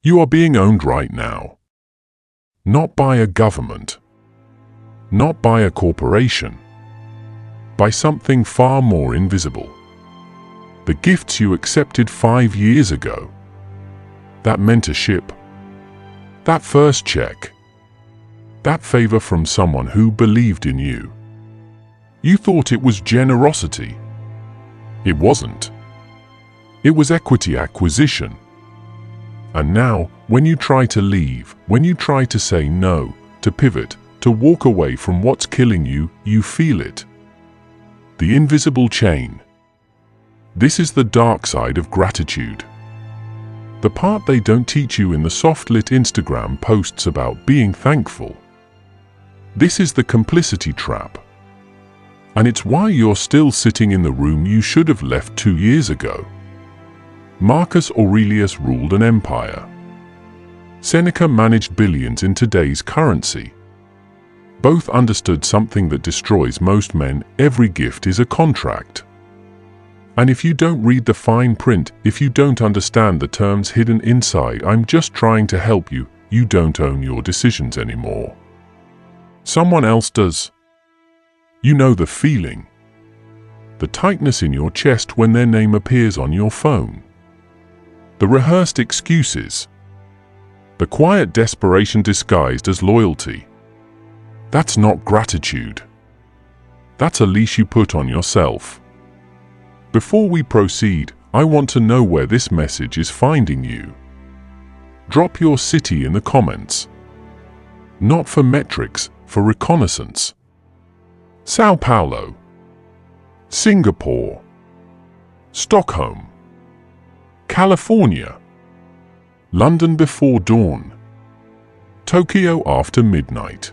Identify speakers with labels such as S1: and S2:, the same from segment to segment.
S1: You are being owned right now. Not by a government. Not by a corporation. By something far more invisible. The gifts you accepted 5 years ago. That mentorship. That first check. That favor from someone who believed in you. You thought it was generosity. It wasn't. It was equity acquisition. And now, when you try to leave, when you try to say no, to pivot, to walk away from what's killing you, you feel it. The invisible chain. This is the dark side of gratitude. The part they don't teach you in the soft-lit Instagram posts about being thankful. This is the complicity trap. And it's why you're still sitting in the room you should have left 2 years ago. Marcus Aurelius ruled an empire. Seneca managed billions in today's currency. Both understood something that destroys most men: every gift is a contract. And if you don't read the fine print, if you don't understand the terms hidden inside "I'm just trying to help you," you don't own your decisions anymore. Someone else does. You know the feeling. The tightness in your chest when their name appears on your phone. The rehearsed excuses. The quiet desperation disguised as loyalty. That's not gratitude. That's a leash you put on yourself. Before we proceed, I want to know where this message is finding you. Drop your city in the comments. Not for metrics, for reconnaissance. Sao Paulo, Singapore, Stockholm, California, London before dawn, Tokyo after midnight.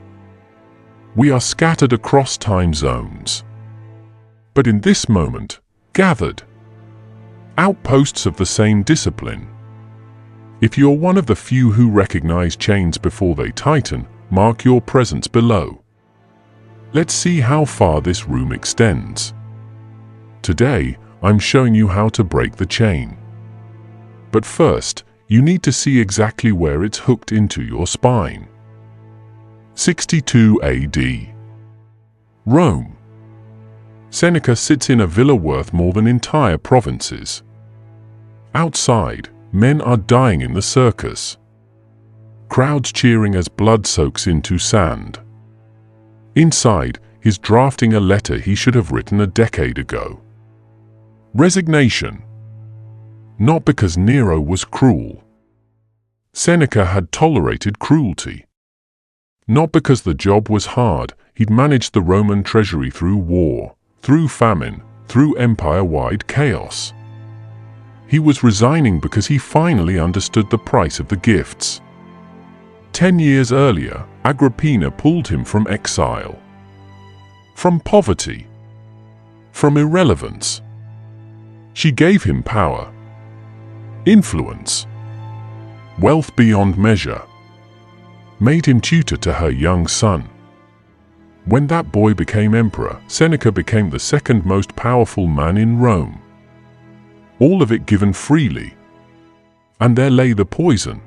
S1: We are scattered across time zones. But in this moment, gathered. Outposts of the same discipline. If you're one of the few who recognize chains before they tighten, mark your presence below. Let's see how far this room extends. Today, I'm showing you how to break the chain. But first, you need to see exactly where it's hooked into your spine. 62 AD. Rome. Seneca sits in a villa worth more than entire provinces. Outside, men are dying in the circus. Crowds cheering as blood soaks into sand. Inside, he's drafting a letter he should have written a decade ago. Resignation. Not because Nero was cruel. Seneca had tolerated cruelty. Not because the job was hard. He'd managed the Roman treasury through war, through famine, through empire-wide chaos. He was resigning because he finally understood the price of the gifts. 10 years earlier, Agrippina pulled him from exile. From poverty. From irrelevance. She gave him power. Influence. Wealth beyond measure. Made him tutor to her young son. When that boy became emperor, Seneca became the second most powerful man in Rome. All of it given freely. And there lay the poison.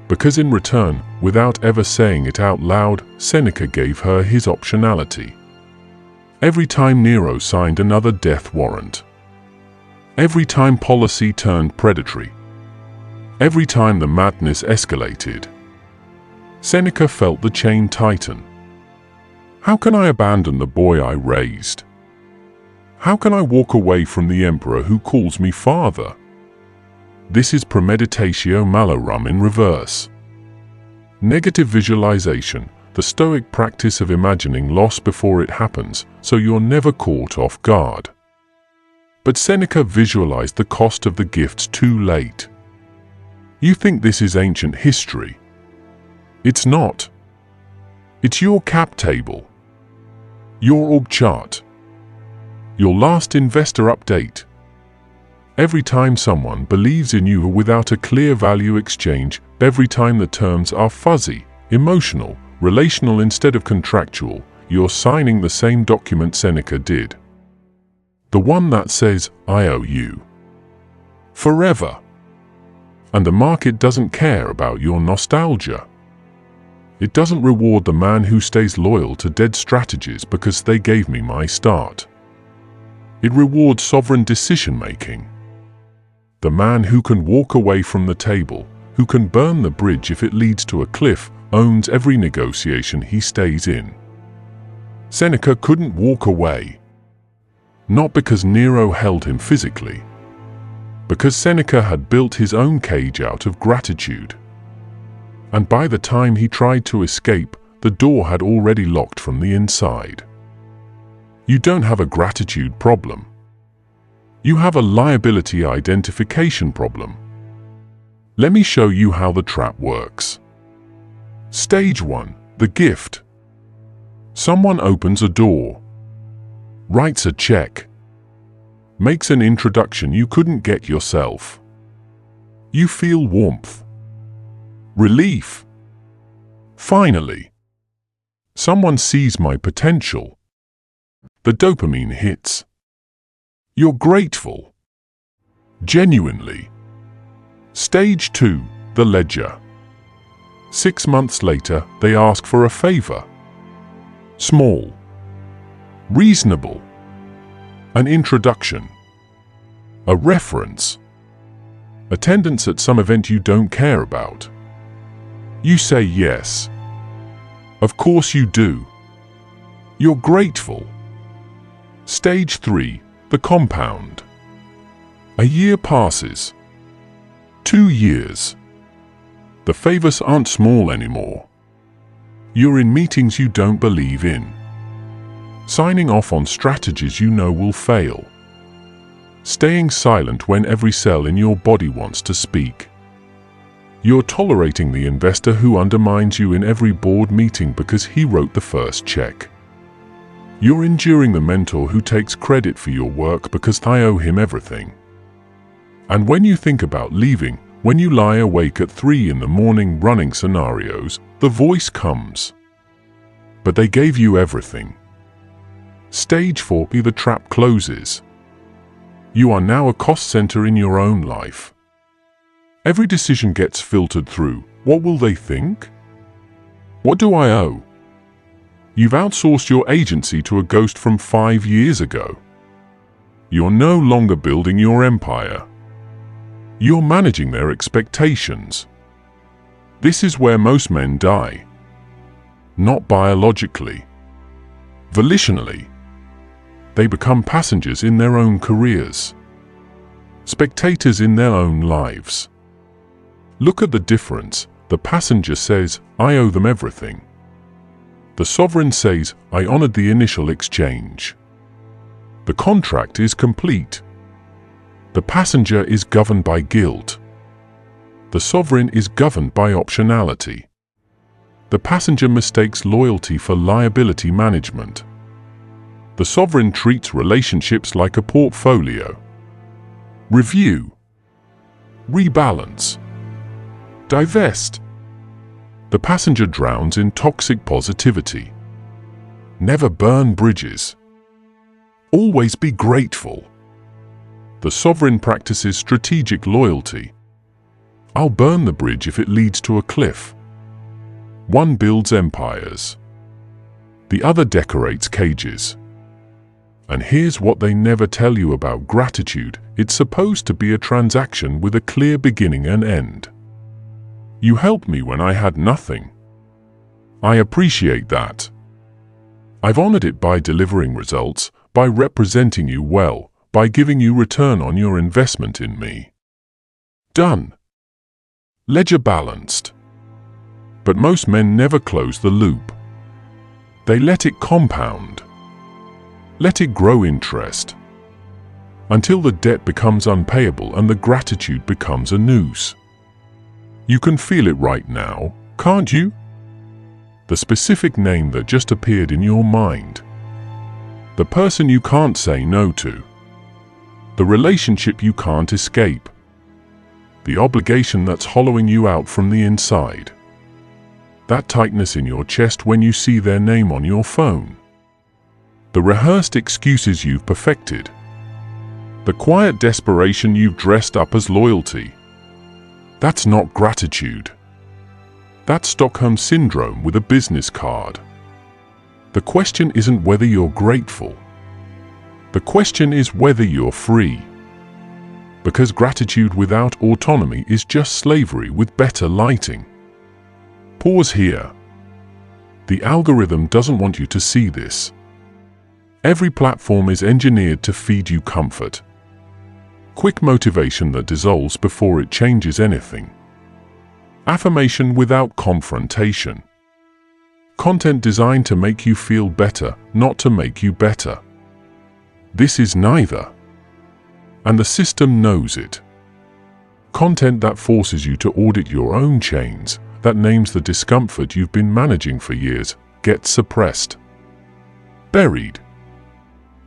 S1: Because in return, without ever saying it out loud, Seneca gave her his optionality. Every time Nero signed another death warrant. Every time policy turned predatory. Every time the madness escalated. Seneca felt the chain tighten. How can I abandon the boy I raised? How can I walk away from the emperor who calls me father? This is premeditatio malorum in reverse. Negative visualization, the Stoic practice of imagining loss before it happens, so you're never caught off guard. But Seneca visualized the cost of the gifts too late. You think this is ancient history. It's not. It's your cap table. Your org chart. Your last investor update. Every time someone believes in you without a clear value exchange, every time the terms are fuzzy, emotional, relational instead of contractual, you're signing the same document Seneca did. The one that says, I owe you. Forever. And the market doesn't care about your nostalgia. It doesn't reward the man who stays loyal to dead strategies because they gave me my start. It rewards sovereign decision-making. The man who can walk away from the table, who can burn the bridge if it leads to a cliff, owns every negotiation he stays in. Seneca couldn't walk away. Not because Nero held him physically, because Seneca had built his own cage out of gratitude. And by the time he tried to escape, the door had already locked from the inside. You don't have a gratitude problem. You have a liability identification problem. Let me show you how the trap works. Stage 1. The gift. Someone opens a door, writes a check, makes an introduction you couldn't get yourself. You feel warmth, relief. Finally, someone sees my potential. The dopamine hits. You're grateful. Genuinely. Stage 2. The ledger. 6 months later, they ask for a favor. Small. Reasonable. An introduction. A reference. Attendance at some event you don't care about. You say yes. Of course you do. You're grateful. Stage 3. The compound. A year passes. 2 years. The favors aren't small anymore. You're in meetings you don't believe in. Signing off on strategies you know will fail. Staying silent when every cell in your body wants to speak. You're tolerating the investor who undermines you in every board meeting because he wrote the first check. You're enduring the mentor who takes credit for your work because I owe him everything. And when you think about leaving, when you lie awake at 3 in the morning running scenarios, the voice comes. But they gave you everything. Stage 4. The trap closes. You are now a cost center in your own life. Every decision gets filtered through. What will they think? What do I owe? You've outsourced your agency to a ghost from 5 years ago. You're no longer building your empire. You're managing their expectations. This is where most men die. Not biologically. Volitionally. They become passengers in their own careers. Spectators in their own lives. Look at the difference. The passenger says, I owe them everything. The sovereign says, I honored the initial exchange. The contract is complete. The passenger is governed by guilt. The sovereign is governed by optionality. The passenger mistakes loyalty for liability management. The sovereign treats relationships like a portfolio. Review. Rebalance. Divest. The passenger drowns in toxic positivity. Never burn bridges. Always be grateful. The sovereign practices strategic loyalty. I'll burn the bridge if it leads to a cliff. One builds empires. The other decorates cages. And here's what they never tell you about gratitude. It's supposed to be a transaction with a clear beginning and end. You helped me when I had nothing. I appreciate that. I've honored it by delivering results, by representing you well, by giving you return on your investment in me. Done. Ledger balanced. But most men never close the loop. They let it compound. Let it grow interest. Until the debt becomes unpayable and the gratitude becomes a noose. You can feel it right now, can't you? The specific name that just appeared in your mind. The person you can't say no to. The relationship you can't escape. The obligation that's hollowing you out from the inside. That tightness in your chest when you see their name on your phone. The rehearsed excuses you've perfected. The quiet desperation you've dressed up as loyalty. That's not gratitude. That's Stockholm Syndrome with a business card. The question isn't whether you're grateful. The question is whether you're free. Because gratitude without autonomy is just slavery with better lighting. Pause here. The algorithm doesn't want you to see this. Every platform is engineered to feed you comfort. Quick motivation that dissolves before it changes anything. Affirmation without confrontation. Content designed to make you feel better, not to make you better. This is neither. And the system knows it. Content that forces you to audit your own chains, that names the discomfort you've been managing for years, gets suppressed. Buried.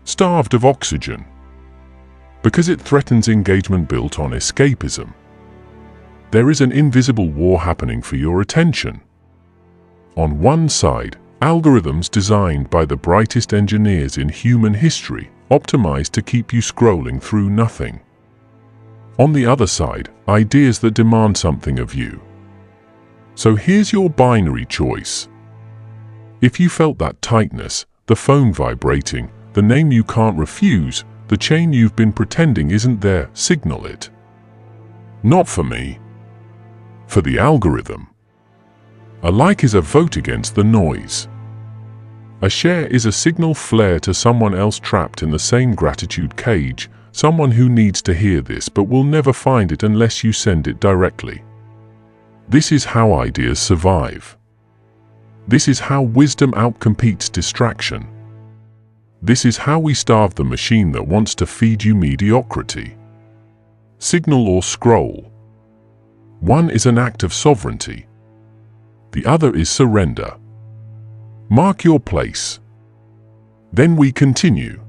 S1: Starved of oxygen. Because it threatens engagement built on escapism. There is an invisible war happening for your attention. On one side, algorithms designed by the brightest engineers in human history, optimized to keep you scrolling through nothing. On the other side, ideas that demand something of you. So here's your binary choice. If you felt that tightness, the phone vibrating, the name you can't refuse, the chain you've been pretending isn't there, signal it. Not for me. For the algorithm. A like is a vote against the noise. A share is a signal flare to someone else trapped in the same gratitude cage, someone who needs to hear this but will never find it unless you send it directly. This is how ideas survive. This is how wisdom outcompetes distraction. This is how we starve the machine that wants to feed you mediocrity. Signal or scroll. One is an act of sovereignty. The other is surrender. Mark your place. Then we continue.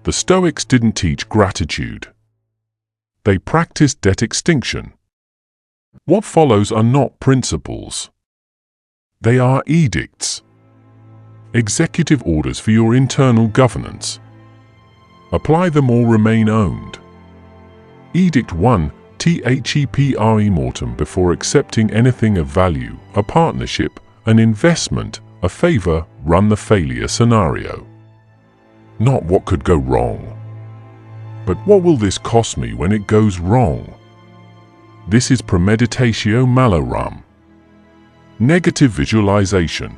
S1: The Stoics didn't teach gratitude. They practiced debt extinction. What follows are not principles. They are edicts. Executive orders for your internal governance. Apply them or remain owned. Edict 1. THEPRE mortem before accepting anything of value, a partnership, an investment, a favor, run the failure scenario. Not what could go wrong, but what will this cost me when it goes wrong? This is premeditatio malorum. Negative visualization.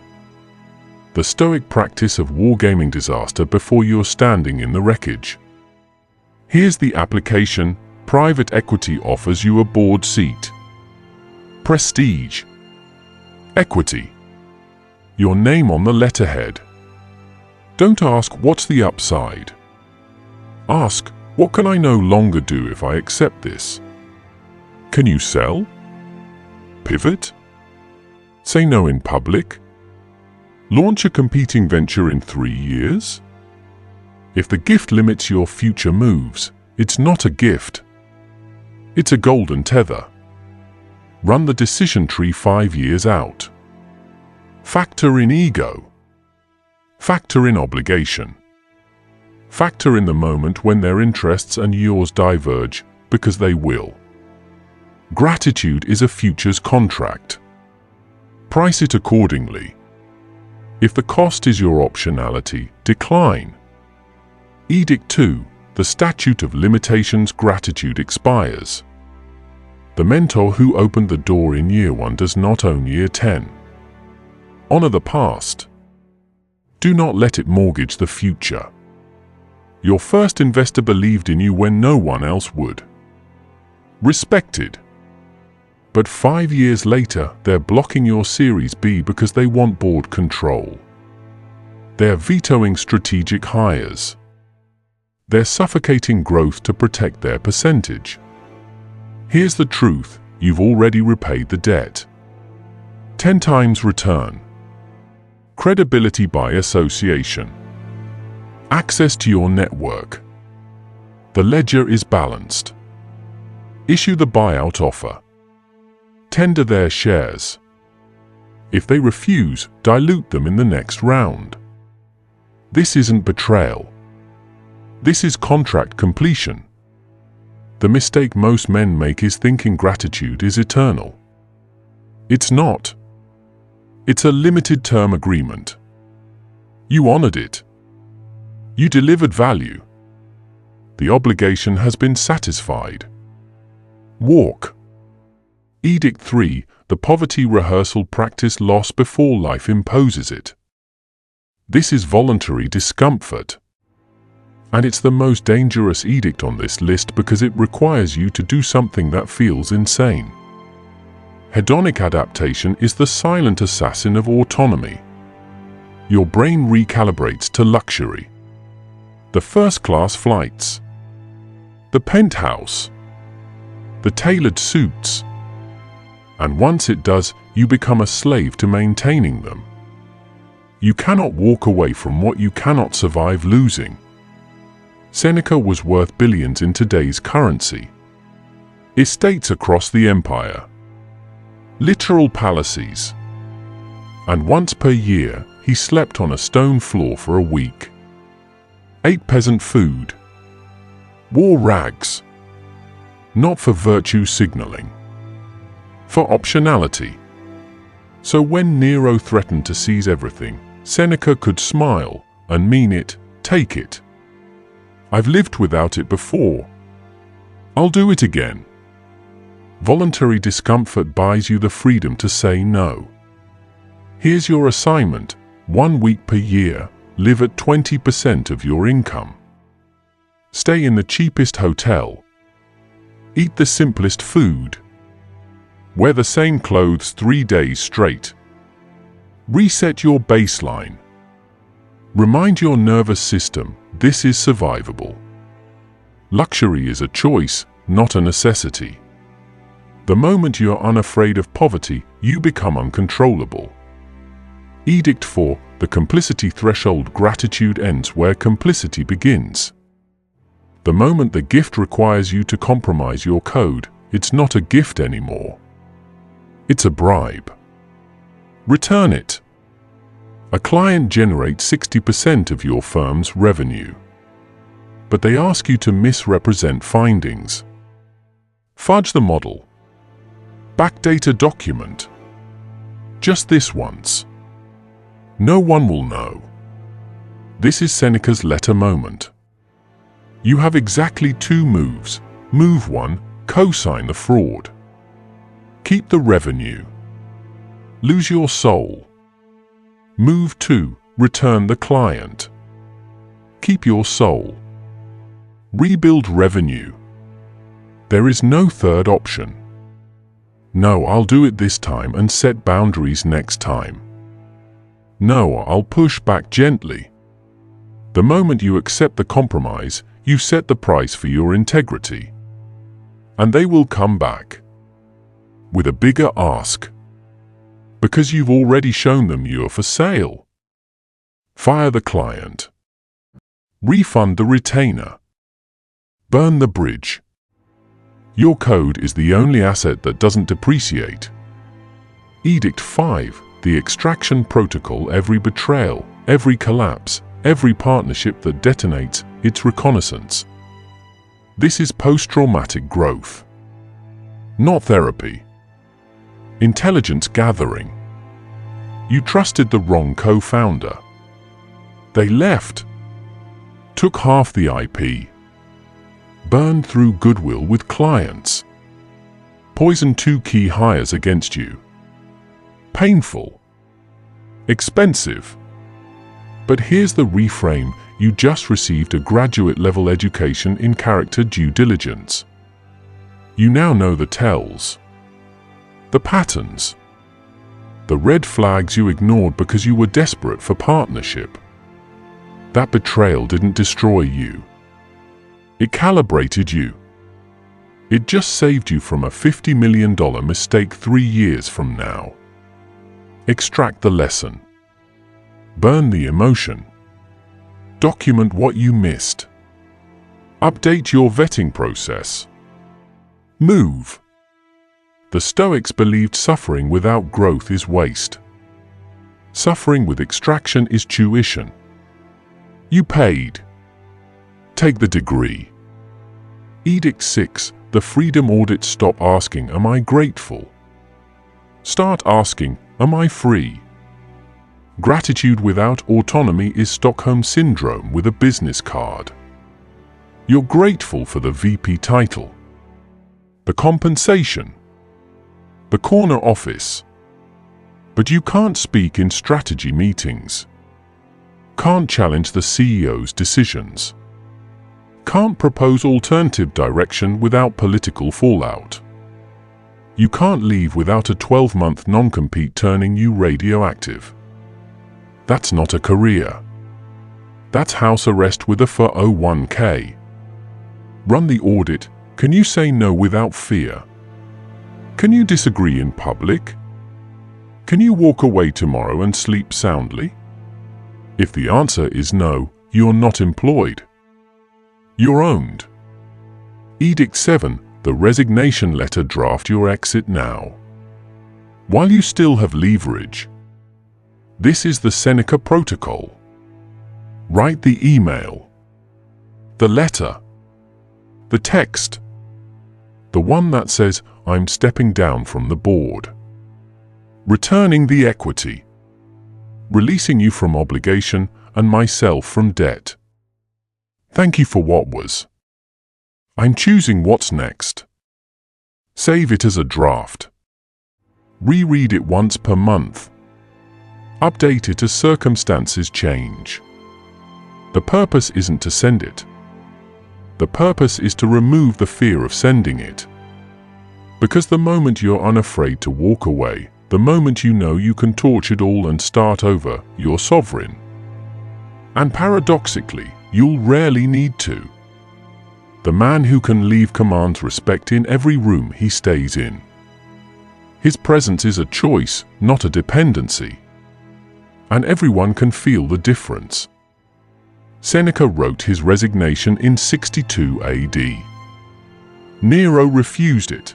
S1: The Stoic practice of wargaming disaster before you're standing in the wreckage. Here's the application. Private equity offers you a board seat. Prestige. Equity. Your name on the letterhead. Don't ask what's the upside. Ask, what can I no longer do if I accept this? Can you sell? Pivot? Say no in public? Launch a competing venture in 3 years? If the gift limits your future moves, it's not a gift. It's a golden tether. Run the decision tree 5 years out. Factor in ego. Factor in obligation. Factor in the moment when their interests and yours diverge, because they will. Gratitude is a futures contract. Price it accordingly. If the cost is your optionality, decline. Edict 2. The statute of limitations. Gratitude expires. The mentor who opened the door in year 1 does not own year 10. Honor the past. Do not let it mortgage the future. Your first investor believed in you when no one else would. Respected. But 5 years later, they're blocking your Series B because they want board control. They're vetoing strategic hires. They're suffocating growth to protect their percentage. Here's the truth, you've already repaid the debt. 10 times return. Credibility by association. Access to your network. The ledger is balanced. Issue the buyout offer. Tender their shares. If they refuse, dilute them in the next round. This isn't betrayal. This is contract completion. The mistake most men make is thinking gratitude is eternal. It's not. It's a limited-term agreement. You honored it. You delivered value. The obligation has been satisfied. Walk. Edict 3. The poverty rehearsal practice loss before life imposes it. This is voluntary discomfort. And it's the most dangerous edict on this list because it requires you to do something that feels insane. Hedonic adaptation is the silent assassin of autonomy. Your brain recalibrates to luxury. The first-class flights. The penthouse. The tailored suits. And once it does, you become a slave to maintaining them. You cannot walk away from what you cannot survive losing. Seneca was worth billions in today's currency. Estates across the empire. Literal palaces. And once per year, he slept on a stone floor for a week. Ate peasant food. Wore rags. Not for virtue signaling. For optionality. So when Nero threatened to seize everything, Seneca could smile and mean it, take it. I've lived without it before. I'll do it again. Voluntary discomfort buys you the freedom to say no. Here's your assignment: 1 week per year, live at 20% of your income. Stay in the cheapest hotel. Eat the simplest food. Wear the same clothes 3 days straight. Reset your baseline. Remind your nervous system this is survivable. Luxury is a choice, not a necessity. The moment you are unafraid of poverty, you become uncontrollable. Edict 4. The complicity threshold. Gratitude ends where complicity begins. The moment the gift requires you to compromise your code, it's not a gift anymore. It's a bribe. Return it. A client generates 60% of your firm's revenue. But they ask you to misrepresent findings. Fudge the model. Backdate a document. Just this once. No one will know. This is Seneca's letter moment. You have exactly 2 moves. Move 1, co-sign the fraud. Keep the revenue. Lose your soul. Move 2, return the client. Keep your soul. Rebuild revenue. There is no third option. No, I'll do it this time and set boundaries next time. No, I'll push back gently. The moment you accept the compromise, you set the price for your integrity. And they will come back with a bigger ask. Because you've already shown them you're for sale. Fire the client. Refund the retainer. Burn the bridge. Your code is the only asset that doesn't depreciate. Edict 5. The extraction protocol. Every betrayal, every collapse, every partnership that detonates, it's reconnaissance. This is post-traumatic growth. Not therapy. Intelligence gathering. You trusted the wrong co-founder. They left. Took half the IP. Burned through goodwill with clients. Poisoned 2 key hires against you. Painful. Expensive. But here's the reframe: you just received a graduate-level education in character due diligence. You now know the tells. The patterns. The red flags you ignored because you were desperate for partnership. That betrayal didn't destroy you. It calibrated you. It just saved you from a $50 million mistake 3 years from now. Extract the lesson. Burn the emotion. Document what you missed. Update your vetting process. Move. The Stoics believed suffering without growth is waste. Suffering with extraction is tuition. You paid. Take the degree. Edict 6. The freedom audit. Stop asking, am I grateful? Start asking, am I free? Gratitude without autonomy is Stockholm Syndrome with a business card. You're grateful for the VP title, the compensation, the corner office. But you can't speak in strategy meetings, can't challenge the CEO's decisions, can't propose alternative direction without political fallout. You can't leave without a 12-month non-compete turning you radioactive. That's not a career. That's house arrest with a 401k. Run the audit. Can you say no without fear? Can you disagree in public? Can you walk away tomorrow and sleep soundly? If the answer is no, you're not employed. You're owned. Edict 7. The resignation letter. Draft your exit now, while you still have leverage. This is the Seneca protocol. Write the email, the letter, the text, the one that says, I'm stepping down from the board, returning the equity, releasing you from obligation and myself from debt. Thank you for what was. I'm choosing what's next. Save it as a draft. Reread it once per month. Update it as circumstances change. The purpose isn't to send it. The purpose is to remove the fear of sending it. Because the moment you're unafraid to walk away, the moment you know you can torch it all and start over, you're sovereign. And paradoxically, you'll rarely need to. The man who can leave commands respect in every room he stays in. His presence is a choice, not a dependency. And everyone can feel the difference. Seneca wrote his resignation in 62 AD. Nero refused it.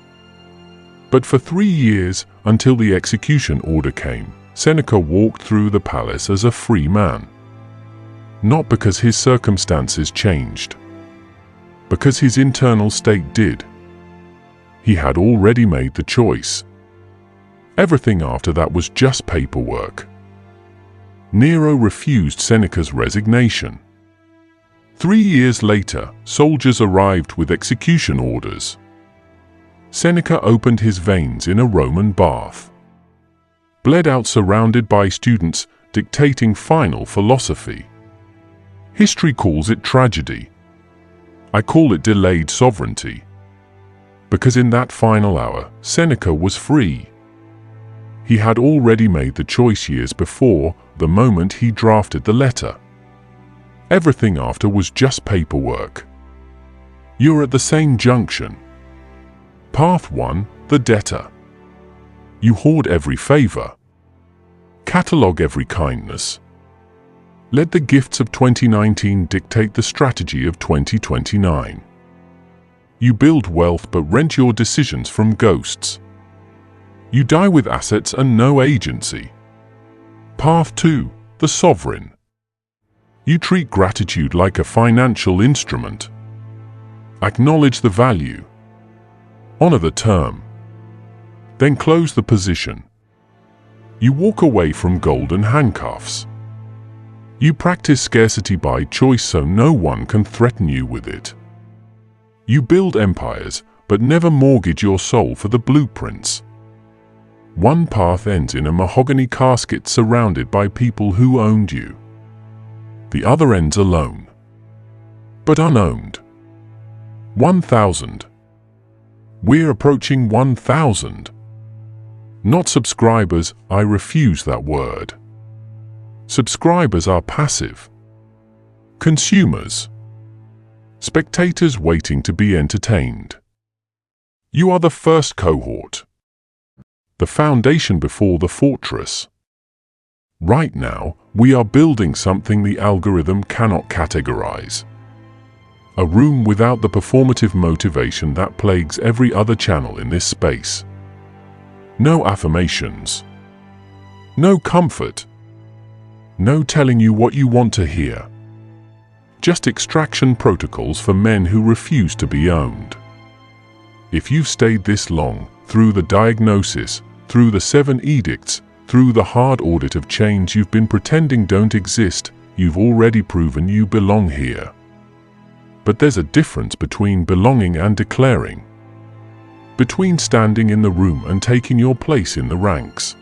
S1: But for 3 years, until the execution order came, Seneca walked through the palace as a free man. Not because his circumstances changed, because his internal state did. He had already made the choice. Everything after that was just paperwork. Nero refused Seneca's resignation. 3 years later, soldiers arrived with execution orders. Seneca opened his veins in a Roman bath, bled out surrounded by students dictating final philosophy. History calls it tragedy. I call it delayed sovereignty. Because in that final hour, Seneca was free. He had already made the choice years before, the moment he drafted the letter. Everything after was just paperwork. You're at the same junction. Path 1, the debtor. You hoard every favor. Catalogue every kindness. Let the gifts of 2019 dictate the strategy of 2029. You build wealth but rent your decisions from ghosts. You die with assets and no agency. Path 2, the sovereign. You treat gratitude like a financial instrument. Acknowledge the value. Honor the term. Then close the position. You walk away from golden handcuffs. You practice scarcity by choice so no one can threaten you with it. You build empires, but never mortgage your soul for the blueprints. One path ends in a mahogany casket surrounded by people who owned you. The other ends alone, but unowned. 1,000. We're approaching 1,000. Not subscribers, I refuse that word. Subscribers are passive. Consumers. Spectators waiting to be entertained. You are the first cohort. The foundation before the fortress. Right now, we are building something the algorithm cannot categorize. A room without the performative motivation that plagues every other channel in this space. No affirmations. No comfort. No telling you what you want to hear. just extraction protocols for men who refuse to be owned. If you've stayed this long, through the diagnosis, through the 7 edicts, through the hard audit of chains you've been pretending don't exist, you've already proven you belong here. But there's a difference between belonging and declaring. Between standing in the room and taking your place in the ranks.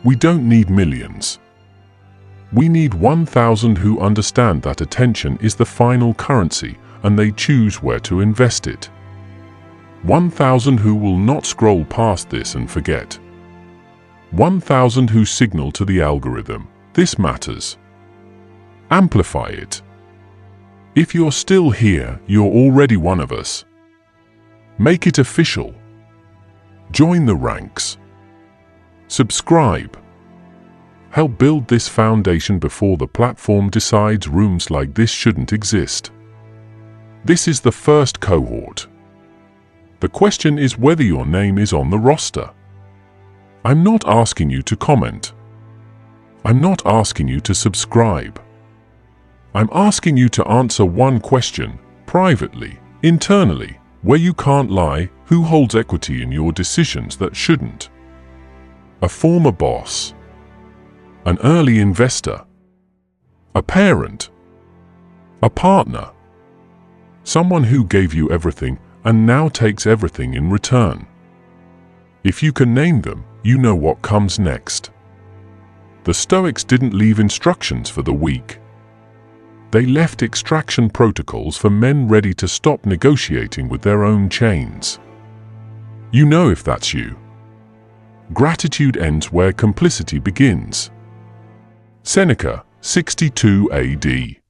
S1: We don't need millions. We need 1,000 who understand that attention is the final currency and they choose where to invest it. 1,000 who will not scroll past this and forget. 1,000 who signal to the algorithm, this matters. Amplify it. If you're still here, you're already one of us. Make it official. Join the ranks. Subscribe. Help build this foundation before the platform decides rooms like this shouldn't exist. This is the first cohort. The question is whether your name is on the roster. I'm not asking you to comment. I'm not asking you to subscribe. I'm asking you to answer one question, privately, internally, where you can't lie, who holds equity in your decisions that shouldn't? A former boss. An early investor. A parent. A partner. Someone who gave you everything and now takes everything in return. If you can name them, you know what comes next. The Stoics didn't leave instructions for the weak. They left extraction protocols for men ready to stop negotiating with their own chains. You know if that's you. Gratitude ends where complicity begins. Seneca, 62 AD.